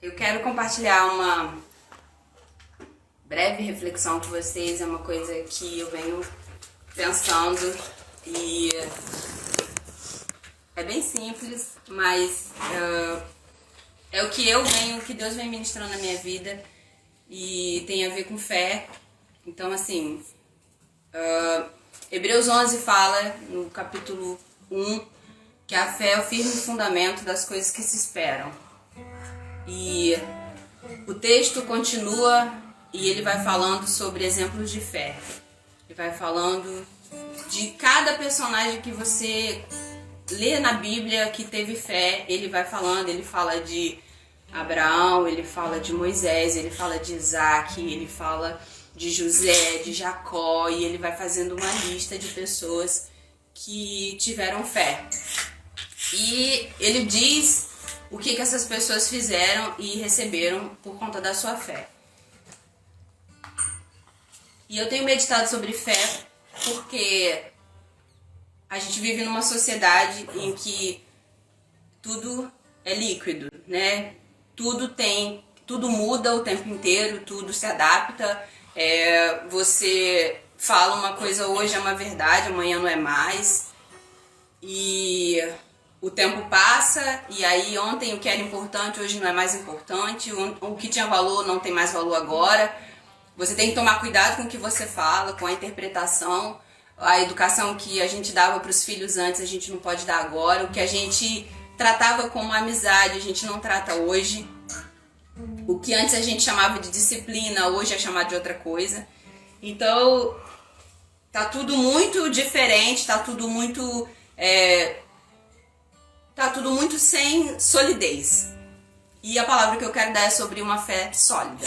Eu quero compartilhar uma breve reflexão com vocês, é uma coisa que eu venho pensando e é bem simples, mas é o que Deus vem ministrando na minha vida e tem a ver com fé. Então, assim, Hebreus 11 fala, no capítulo 1, que a fé é o firme fundamento das coisas que se esperam. E o texto continua e ele vai falando sobre exemplos de fé. Ele vai falando de cada personagem que você lê na Bíblia que teve fé. Ele vai falando, ele fala de Abraão, ele fala de Moisés, ele fala de Isaac, ele fala de José, de Jacó, e ele vai fazendo uma lista de pessoas que tiveram fé. E ele diz o que essas pessoas fizeram e receberam por conta da sua fé. E eu tenho meditado sobre fé porque a gente vive numa sociedade em que tudo é líquido, né? Tudo muda o tempo inteiro, tudo se adapta. Você fala uma coisa hoje é uma verdade, amanhã não é mais. E o tempo passa e aí ontem o que era importante hoje não é mais importante, o que tinha valor não tem mais valor agora. Você tem que tomar cuidado com o que você fala, com a interpretação. A educação que a gente dava para os filhos antes a gente não pode dar agora. O que a gente tratava como amizade a gente não trata hoje. O que antes a gente chamava de disciplina hoje é chamado de outra coisa. Então tá tudo muito diferente, tá tudo muito sem solidez. E a palavra que eu quero dar é sobre uma fé sólida.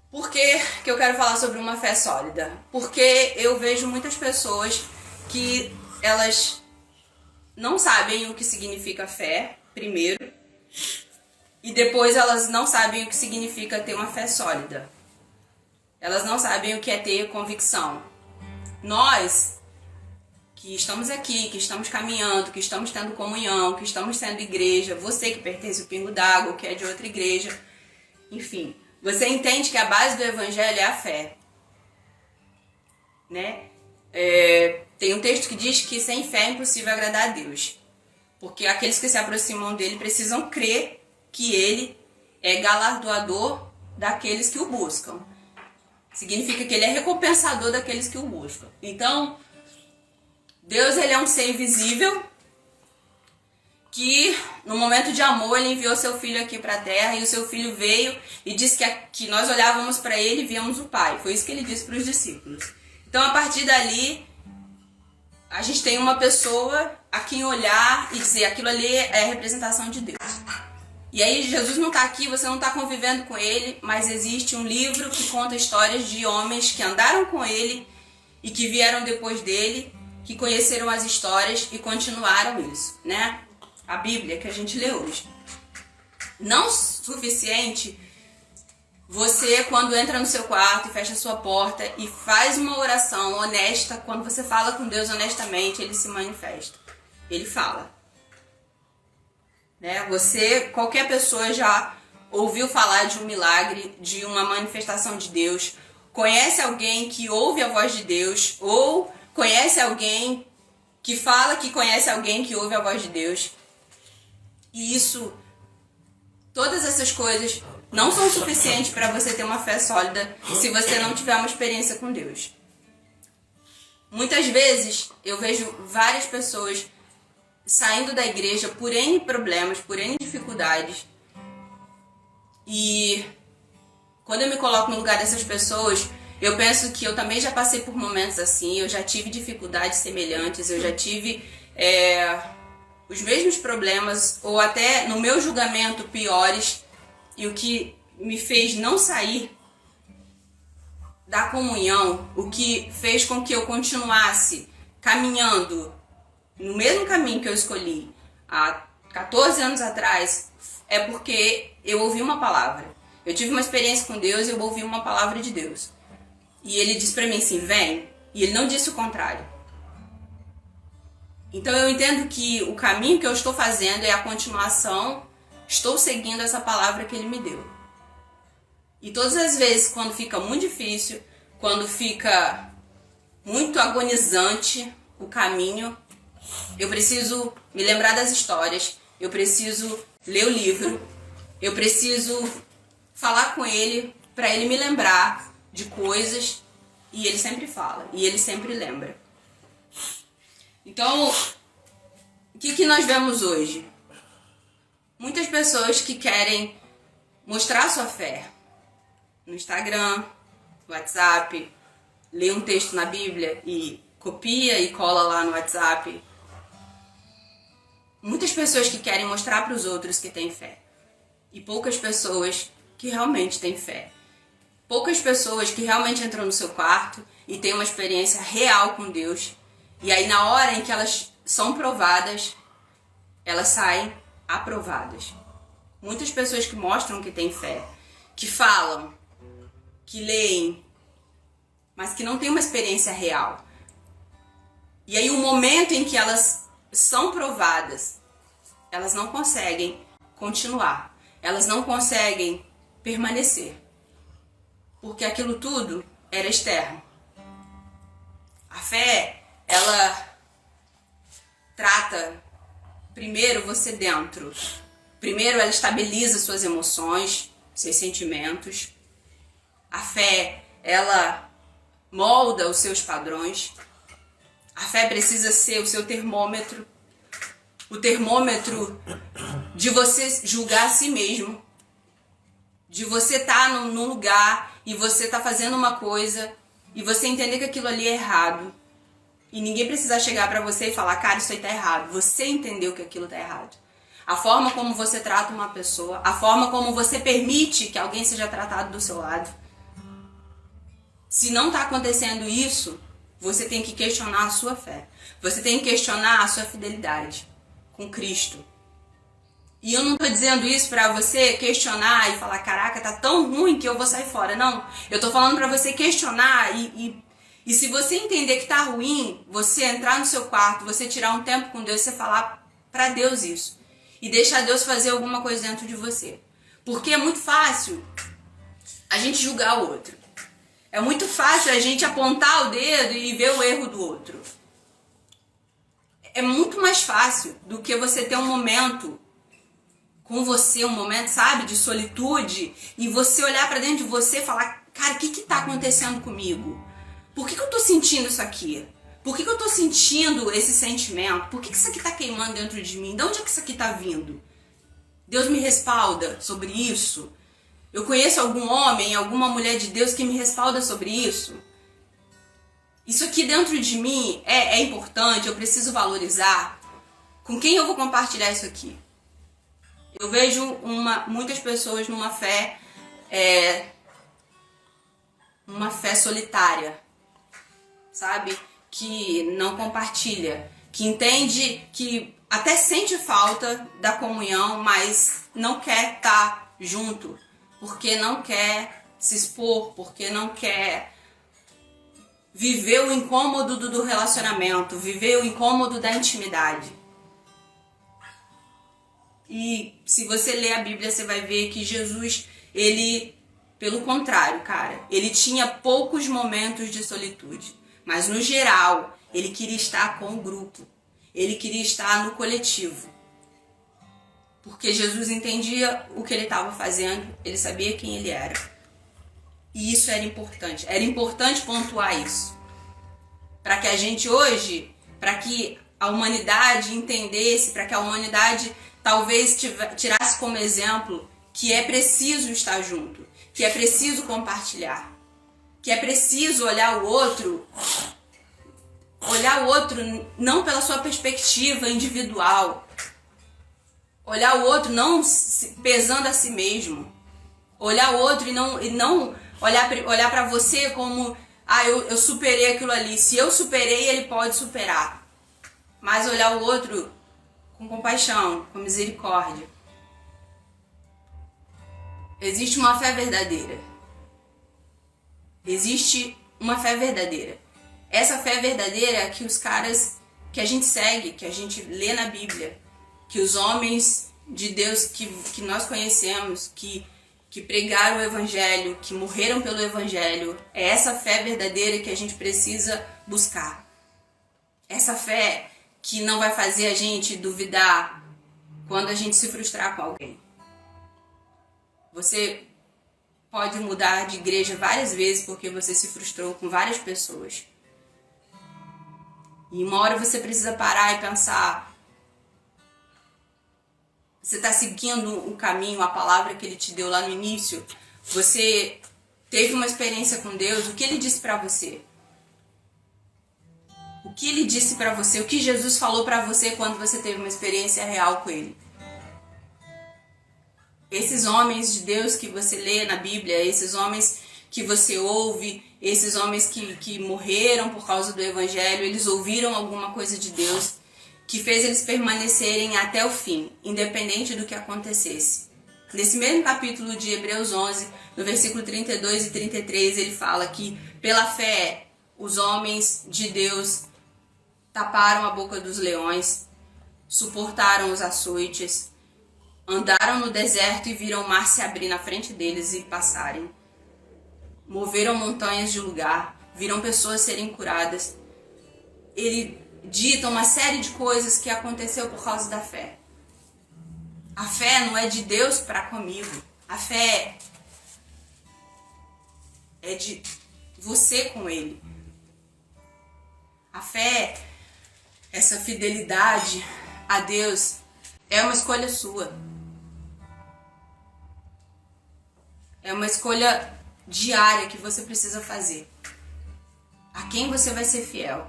Por que eu quero falar sobre uma fé sólida? Porque eu vejo muitas pessoas que elas não sabem o que significa fé, primeiro, e depois elas não sabem o que significa ter uma fé sólida. Elas não sabem o que é ter convicção. Nós que estamos aqui, que estamos caminhando, que estamos tendo comunhão, que estamos sendo igreja, você que pertence ao Pingo d'Água, que é de outra igreja, enfim, você entende que a base do evangelho é a fé, né? Tem um texto que diz que sem fé é impossível agradar a Deus, porque aqueles que se aproximam dele precisam crer que ele é galardoador daqueles que o buscam. Significa que ele é recompensador daqueles que o buscam. Então, Deus, ele é um ser invisível que no momento de amor ele enviou seu filho aqui para a terra e o seu filho veio e disse que nós olhávamos para ele e víamos o Pai. Foi isso que ele disse para os discípulos. Então, a partir dali, a gente tem uma pessoa a quem olhar e dizer aquilo ali é a representação de Deus. E aí Jesus não está aqui, você não está convivendo com ele, mas existe um livro que conta histórias de homens que andaram com ele e que vieram depois dele, que conheceram as histórias e continuaram isso, né? A Bíblia que a gente lê hoje. Não suficiente você, quando entra no seu quarto e fecha a sua porta e faz uma oração honesta, quando você fala com Deus honestamente, ele se manifesta. Ele fala. Né? Qualquer pessoa já ouviu falar de um milagre, de uma manifestação de Deus, conhece alguém que ouve a voz de Deus, ou conhece alguém que fala que conhece alguém que ouve a voz de Deus. E todas essas coisas não são suficientes para você ter uma fé sólida se você não tiver uma experiência com Deus. Muitas vezes eu vejo várias pessoas saindo da igreja por N problemas, por N dificuldades. E quando eu me coloco no lugar dessas pessoas, eu penso que eu também já passei por momentos assim, eu já tive dificuldades semelhantes, eu já tive os mesmos problemas, ou até no meu julgamento piores, e o que me fez não sair da comunhão, o que fez com que eu continuasse caminhando no mesmo caminho que eu escolhi há 14 anos atrás, é porque eu ouvi uma palavra. Eu tive uma experiência com Deus e eu ouvi uma palavra de Deus. E ele disse pra mim assim, vem. E ele não disse o contrário. Então eu entendo que o caminho que eu estou fazendo é a continuação, estou seguindo essa palavra que ele me deu. E todas as vezes, quando fica muito difícil, quando fica muito agonizante o caminho, eu preciso me lembrar das histórias, eu preciso ler o livro, eu preciso falar com ele para ele me lembrar de coisas, e ele sempre fala, e ele sempre lembra. Então, o que nós vemos hoje? Muitas pessoas que querem mostrar sua fé no Instagram, no WhatsApp, lê um texto na Bíblia e copia e cola lá no WhatsApp. Muitas pessoas que querem mostrar para os outros que têm fé. E poucas pessoas que realmente têm fé. Poucas pessoas que realmente entram no seu quarto e têm uma experiência real com Deus. E aí na hora em que elas são provadas, elas saem aprovadas. Muitas pessoas que mostram que têm fé, que falam, que leem, mas que não têm uma experiência real. E aí o momento em que elas são provadas, elas não conseguem continuar. Elas não conseguem permanecer. Porque aquilo tudo era externo. A fé, ela trata primeiro você dentro. Primeiro ela estabiliza suas emoções, seus sentimentos. A fé, ela molda os seus padrões. A fé precisa ser o seu termômetro. O termômetro de você julgar a si mesmo. De você estar num lugar e você estar fazendo uma coisa e você entender que aquilo ali é errado. E ninguém precisa chegar pra você e falar, cara, isso aí tá errado. Você entendeu que aquilo tá errado. A forma como você trata uma pessoa, a forma como você permite que alguém seja tratado do seu lado. Se não tá acontecendo isso, você tem que questionar a sua fé. Você tem que questionar a sua fidelidade com Cristo. E eu não tô dizendo isso pra você questionar e falar, caraca, tá tão ruim que eu vou sair fora. Não, eu tô falando pra você questionar e se você entender que tá ruim, você entrar no seu quarto, você tirar um tempo com Deus, você falar pra Deus isso. E deixar Deus fazer alguma coisa dentro de você. Porque é muito fácil a gente julgar o outro. É muito fácil a gente apontar o dedo e ver o erro do outro. É muito mais fácil do que você ter um momento com você, um momento, sabe, de solitude, e você olhar pra dentro de você e falar, cara, o que tá acontecendo comigo? Por que eu tô sentindo isso aqui? Por que eu tô sentindo esse sentimento? Por que isso aqui tá queimando dentro de mim? De onde é que isso aqui tá vindo? Deus me respalda sobre isso? Eu conheço algum homem, alguma mulher de Deus que me respalda sobre isso? Isso aqui dentro de mim é importante, eu preciso valorizar. Com quem eu vou compartilhar isso aqui? Eu vejo muitas pessoas numa fé, uma fé solitária, sabe? Que não compartilha, que entende, que até sente falta da comunhão, mas não quer estar junto, porque não quer se expor, porque não quer viver o incômodo do relacionamento, viver o incômodo da intimidade. E se você ler a Bíblia, você vai ver que Jesus, ele, pelo contrário, cara, ele tinha poucos momentos de solitude. Mas no geral, ele queria estar com o grupo. Ele queria estar no coletivo. Porque Jesus entendia o que ele estava fazendo, ele sabia quem ele era. E isso era importante. Era importante pontuar isso. Para que a gente hoje, para que a humanidade entendesse, para que a humanidade talvez tirasse como exemplo que é preciso estar junto, que é preciso compartilhar, que é preciso olhar o outro não pela sua perspectiva individual, olhar o outro não pesando a si mesmo, Olhar o outro e não olhar para você como, eu superei aquilo ali. Se eu superei, ele pode superar. Mas olhar o outro com compaixão, com misericórdia. Existe uma fé verdadeira. Existe uma fé verdadeira. Essa fé verdadeira é que os caras que a gente segue, que a gente lê na Bíblia, que os homens de Deus que nós conhecemos, que pregaram o Evangelho, que morreram pelo Evangelho, é essa fé verdadeira que a gente precisa buscar. Essa fé que não vai fazer a gente duvidar quando a gente se frustrar com alguém. Você pode mudar de igreja várias vezes porque você se frustrou com várias pessoas. E uma hora você precisa parar e pensar: você está seguindo um caminho, a palavra que ele te deu lá no início? Você teve uma experiência com Deus? O que ele disse para você? O que ele disse para você? O que Jesus falou para você quando você teve uma experiência real com ele? Esses homens de Deus que você lê na Bíblia, esses homens que você ouve, esses homens que morreram por causa do Evangelho, eles ouviram alguma coisa de Deus que fez eles permanecerem até o fim, independente do que acontecesse. Nesse mesmo capítulo de Hebreus 11, no versículo 32 e 33, ele fala que pela fé os homens de Deus taparam a boca dos leões, suportaram os açoites, andaram no deserto e viram o mar se abrir na frente deles e passarem. Moveram montanhas de lugar, viram pessoas serem curadas. Ele dita uma série de coisas que aconteceu por causa da fé. A fé não é de Deus para comigo. A fé é de você com Ele. A fé, essa fidelidade a Deus, é uma escolha sua. É uma escolha diária que você precisa fazer. A quem você vai ser fiel?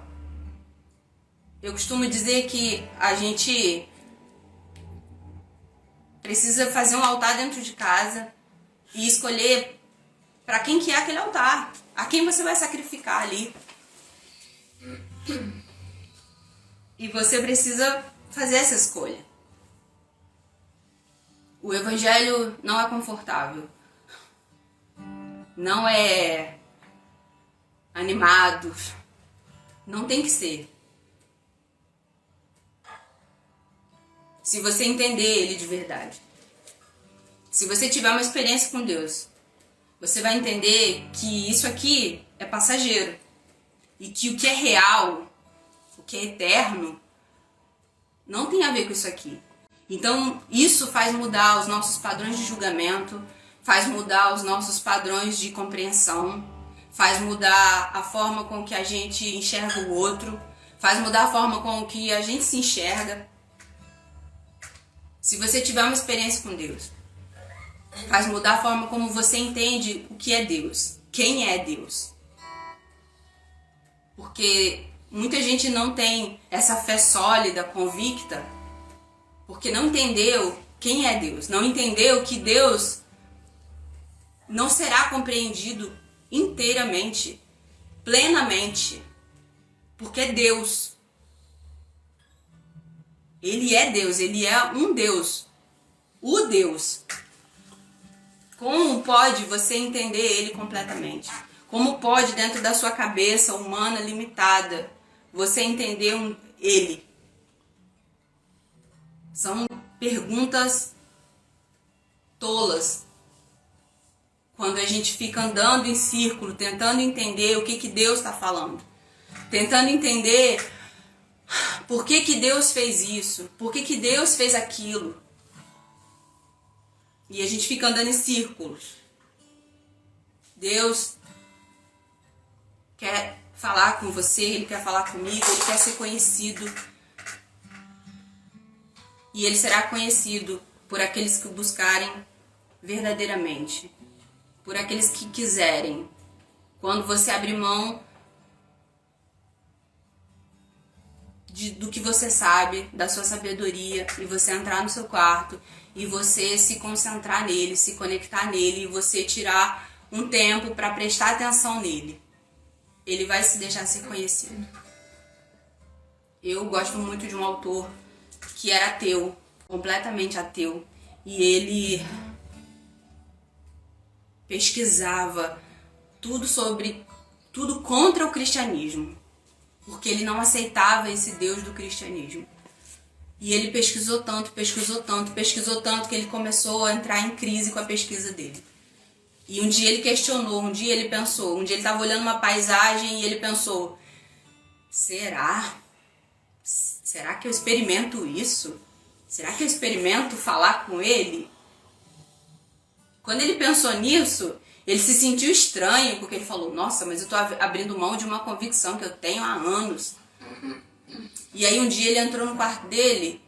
Eu costumo dizer que a gente precisa fazer um altar dentro de casa e escolher para quem que é aquele altar. A quem você vai sacrificar ali. E você precisa fazer essa escolha. O Evangelho não é confortável. Não é animado. Não tem que ser. Se você entender ele de verdade. Se você tiver uma experiência com Deus, você vai entender que isso aqui é passageiro. E que o que é real, o que é eterno, não tem a ver com isso aqui. Então, isso faz mudar os nossos padrões de julgamento, faz mudar os nossos padrões de compreensão, faz mudar a forma com que a gente enxerga o outro, faz mudar a forma com que a gente se enxerga. Se você tiver uma experiência com Deus, faz mudar a forma como você entende o que é Deus, quem é Deus. Porque muita gente não tem essa fé sólida, convicta, porque não entendeu quem é Deus, não entendeu que Deus não será compreendido inteiramente, plenamente, porque é Deus. Ele é Deus, ele é um Deus, o Deus. Como pode você entender ele completamente? Como pode, dentro da sua cabeça humana limitada, você entender ele? São perguntas tolas. Quando a gente fica andando em círculo, tentando entender o que Deus está falando. Tentando entender por que Deus fez isso, por que Deus fez aquilo. E a gente fica andando em círculos. Deus quer falar com você, Ele quer falar comigo, Ele quer ser conhecido. E Ele será conhecido por aqueles que o buscarem verdadeiramente. Por aqueles que quiserem. Quando você abrir mão do que você sabe, da sua sabedoria, e você entrar no seu quarto e você se concentrar nele, se conectar nele, e você tirar um tempo para prestar atenção nele, ele vai se deixar ser conhecido. Eu gosto muito de um autor que era ateu, completamente ateu, e ele pesquisava tudo contra o cristianismo, porque ele não aceitava esse Deus do cristianismo. E ele pesquisou tanto que ele começou a entrar em crise com a pesquisa dele. E um dia ele questionou, um dia ele pensou, um dia ele estava olhando uma paisagem e ele pensou: será que eu experimento isso? Será que eu experimento falar com ele? Quando ele pensou nisso, ele se sentiu estranho, porque ele falou: nossa, mas eu estou abrindo mão de uma convicção que eu tenho há anos. E aí um dia ele entrou no quarto dele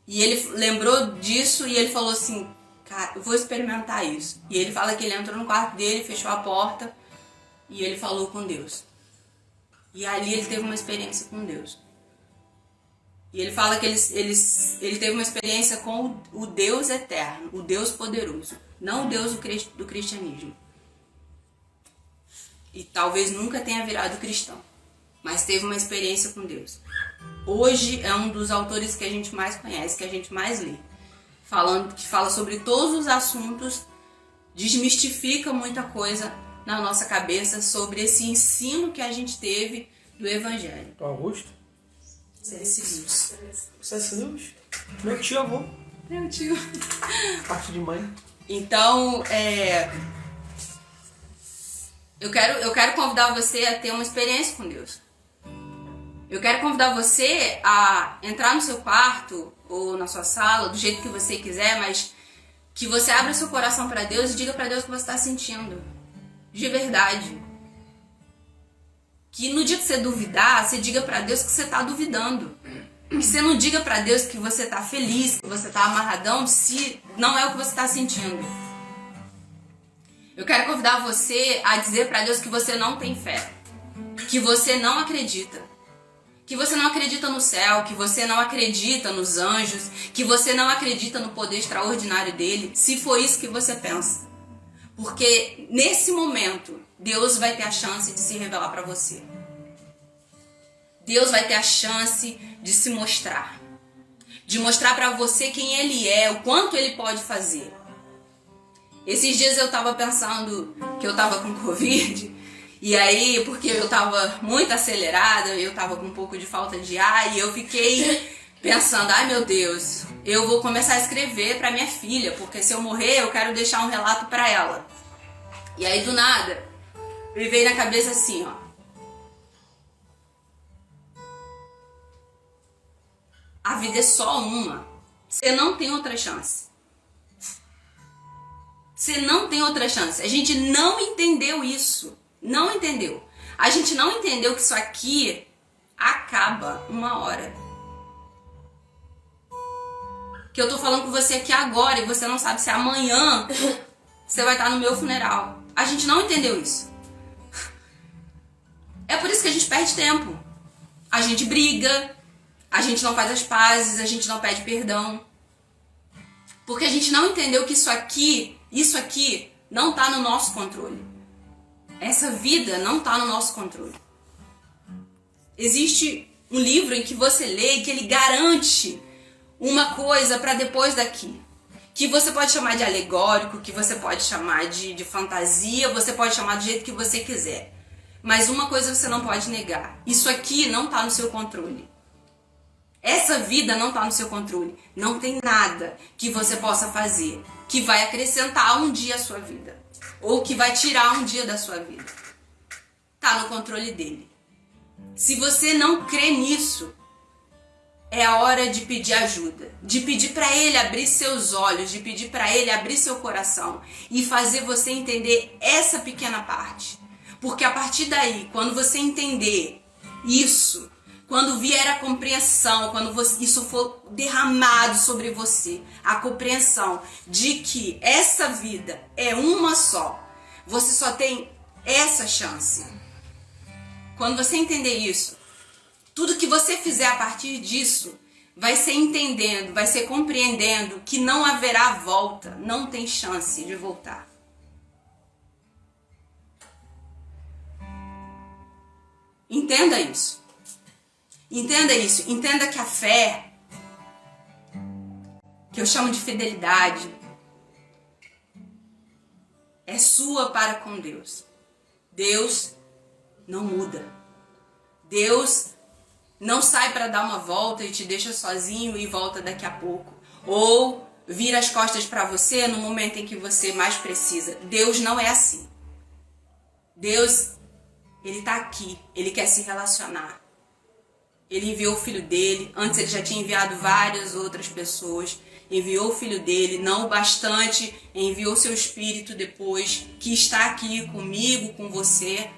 e ele lembrou disso e ele falou assim: cara, eu vou experimentar isso. E ele fala que ele entrou no quarto dele, fechou a porta e ele falou com Deus. E ali ele teve uma experiência com Deus. E ele fala que ele teve uma experiência com o Deus eterno, o Deus poderoso, não o Deus do cristianismo. E talvez nunca tenha virado cristão, mas teve uma experiência com Deus. Hoje é um dos autores que a gente mais conhece, que a gente mais lê, que fala sobre todos os assuntos, desmistifica muita coisa na nossa cabeça sobre esse ensino que a gente teve do Evangelho. Augusto? C.S. Lewis. C.S. Lewis? Meu tio avô. Meu tio. Parte de mãe. Então, eu quero convidar você a ter uma experiência com Deus. Eu quero convidar você a entrar no seu quarto ou na sua sala, do jeito que você quiser, mas que você abra seu coração para Deus e diga para Deus o que você está sentindo. De verdade. Que no dia que você duvidar, você diga para Deus que você está duvidando. Que você não diga para Deus que você está feliz, que você está amarradão, se não é o que você está sentindo. Eu quero convidar você a dizer para Deus que você não tem fé, que você não acredita, que você não acredita no céu, que você não acredita nos anjos, que você não acredita no poder extraordinário dele, se for isso que você pensa. Porque nesse momento, Deus vai ter a chance de se revelar para você. Deus vai ter a chance de se mostrar. De mostrar para você quem Ele é, o quanto Ele pode fazer. Esses dias eu tava pensando que eu tava com Covid. E aí, porque eu tava muito acelerada, eu tava com um pouco de falta de ar. E eu fiquei pensando: ai meu Deus, eu vou começar a escrever pra minha filha, porque se eu morrer eu quero deixar um relato pra ela. E aí do nada, me veio na cabeça assim, ó: a vida é só uma, você não tem outra chance. Você não tem outra chance. A gente não entendeu isso, não entendeu. A gente não entendeu que isso aqui acaba uma hora. Que eu tô falando com você aqui agora e você não sabe se amanhã você vai estar no meu funeral. A gente não entendeu isso. É por isso que a gente perde tempo. A gente briga, a gente não faz as pazes, a gente não pede perdão. Porque a gente não entendeu que isso aqui não tá no nosso controle. Essa vida não tá no nosso controle. Existe um livro em que você lê e que ele garante uma coisa para depois daqui. Que você pode chamar de alegórico, que você pode chamar de fantasia, você pode chamar do jeito que você quiser. Mas uma coisa você não pode negar: isso aqui não tá no seu controle. Essa vida não tá no seu controle. Não tem nada que você possa fazer que vai acrescentar um dia à sua vida, ou que vai tirar um dia da sua vida. Tá no controle dele. Se você não crê nisso, é a hora de pedir ajuda, de pedir para ele abrir seus olhos, de pedir para ele abrir seu coração e fazer você entender essa pequena parte. Porque a partir daí, quando você entender isso, quando vier a compreensão, quando isso for derramado sobre você, a compreensão de que essa vida é uma só, você só tem essa chance. Quando você entender isso, tudo que você fizer a partir disso vai ser entendendo, vai ser compreendendo que não haverá volta, não tem chance de voltar. Entenda isso. Entenda isso. Entenda que a fé, que eu chamo de fidelidade, é sua para com Deus. Deus não muda. Deus não sai para dar uma volta e te deixa sozinho e volta daqui a pouco. Ou vira as costas para você no momento em que você mais precisa. Deus não é assim. Deus, Ele está aqui. Ele quer se relacionar. Ele enviou o Filho dele. Antes ele já tinha enviado várias outras pessoas. Enviou o Filho dele, não o bastante, enviou seu Espírito depois, que está aqui comigo, com você,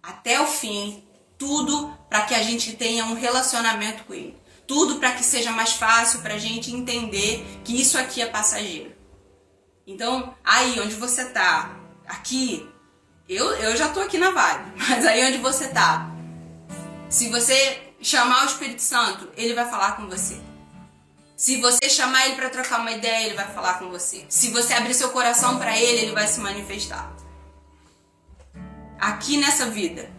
até o fim. Tudo para que a gente tenha um relacionamento com Ele. Tudo para que seja mais fácil para a gente entender que isso aqui é passageiro. Então, aí onde você está, aqui, eu já estou aqui na vibe, mas aí onde você está, se você chamar o Espírito Santo, Ele vai falar com você. Se você chamar Ele para trocar uma ideia, Ele vai falar com você. Se você abrir seu coração para Ele, Ele vai se manifestar. Aqui nessa vida.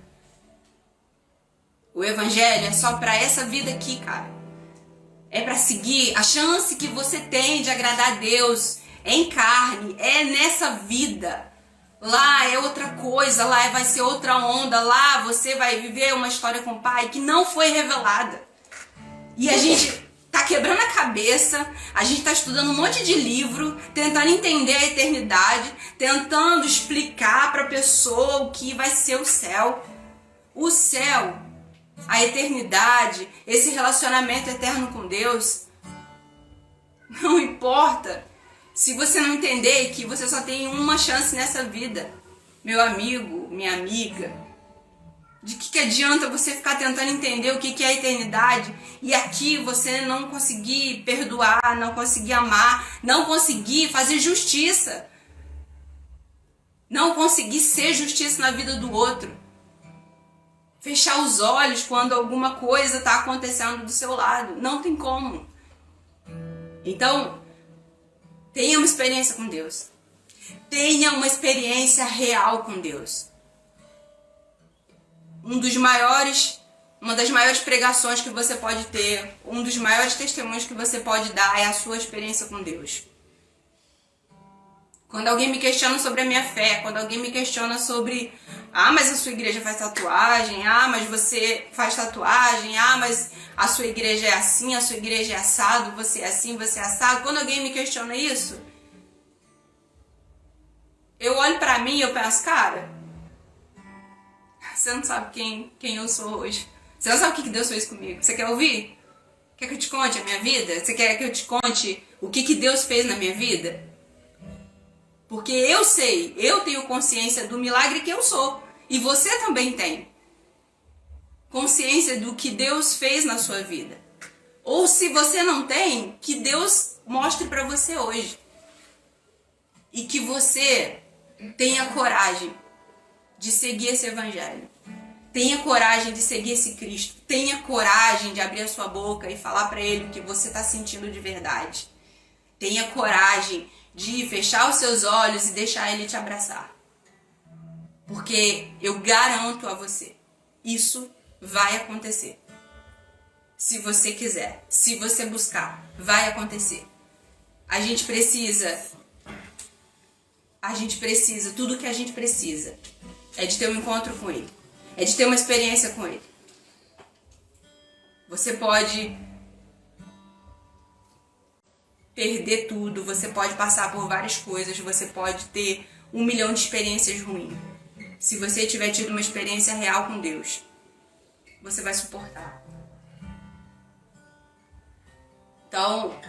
O Evangelho é só para essa vida aqui, cara. É para seguir. A chance que você tem de agradar a Deus é em carne, é nessa vida. Lá é outra coisa, lá vai ser outra onda. Lá você vai viver uma história com o Pai que não foi revelada. E a gente tá quebrando a cabeça, a gente tá estudando um monte de livro, tentando entender a eternidade, tentando explicar para a pessoa o que vai ser o céu. O céu, a eternidade, esse relacionamento eterno com Deus, não importa se você não entender que você só tem uma chance nessa vida. Meu amigo, minha amiga, de que adianta você ficar tentando entender o que é a eternidade e aqui você não conseguir perdoar, não conseguir amar, não conseguir fazer justiça, não conseguir ser justiça na vida do outro, fechar os olhos quando alguma coisa está acontecendo do seu lado, não tem como. Então, tenha uma experiência com Deus, tenha uma experiência real com Deus. Uma das maiores pregações que você pode ter, um dos maiores testemunhos que você pode dar é a sua experiência com Deus. Quando alguém me questiona sobre a minha fé, quando alguém me questiona sobre, mas a sua igreja faz tatuagem, mas você faz tatuagem, mas a sua igreja é assim, a sua igreja é assado, você é assim, você é assado. Quando alguém me questiona isso, eu olho pra mim e eu penso, cara, você não sabe quem eu sou hoje. Você não sabe o que Deus fez comigo. Você quer ouvir? Quer que eu te conte a minha vida? Você quer que eu te conte o que Deus fez na minha vida? Porque eu sei, eu tenho consciência do milagre que eu sou. E você também tem consciência do que Deus fez na sua vida. Ou se você não tem, que Deus mostre para você hoje. E que você tenha coragem de seguir esse Evangelho. Tenha coragem de seguir esse Cristo. Tenha coragem de abrir a sua boca e falar para Ele o que você está sentindo de verdade. Tenha coragem de fechar os seus olhos e deixar Ele te abraçar. Porque eu garanto a você, isso vai acontecer. Se você quiser, se você buscar, vai acontecer. A gente precisa, tudo que a gente precisa é de ter um encontro com Ele. É de ter uma experiência com Ele. Você pode perder tudo, você pode passar por várias coisas, você pode ter 1 milhão de experiências ruins. Se você tiver tido uma experiência real com Deus, você vai suportar. Então,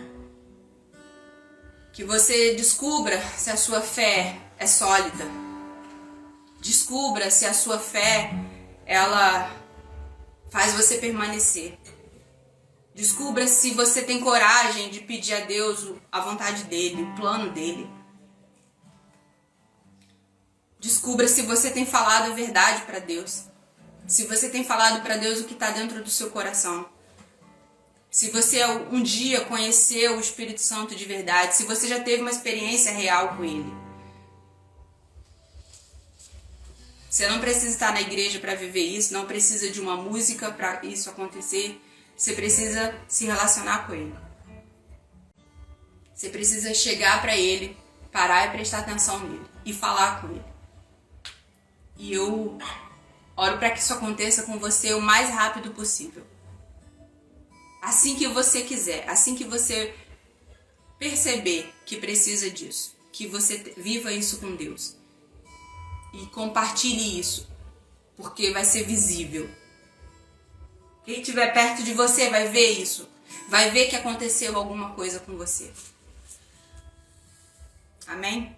que você descubra se a sua fé é sólida. Descubra se a sua fé, ela faz você permanecer. Descubra se você tem coragem de pedir a Deus a vontade dele, o plano dele. Descubra se você tem falado a verdade para Deus. Se você tem falado para Deus o que está dentro do seu coração. Se você um dia conheceu o Espírito Santo de verdade, se você já teve uma experiência real com ele. Você não precisa estar na igreja para viver isso, não precisa de uma música para isso acontecer. Você precisa se relacionar com ele. Você precisa chegar para ele, parar e prestar atenção nele e falar com ele. E eu oro para que isso aconteça com você o mais rápido possível. Assim que você quiser, assim que você perceber que precisa disso, que você viva isso com Deus. E compartilhe isso, porque vai ser visível. Quem estiver perto de você vai ver isso, vai ver que aconteceu alguma coisa com você. Amém?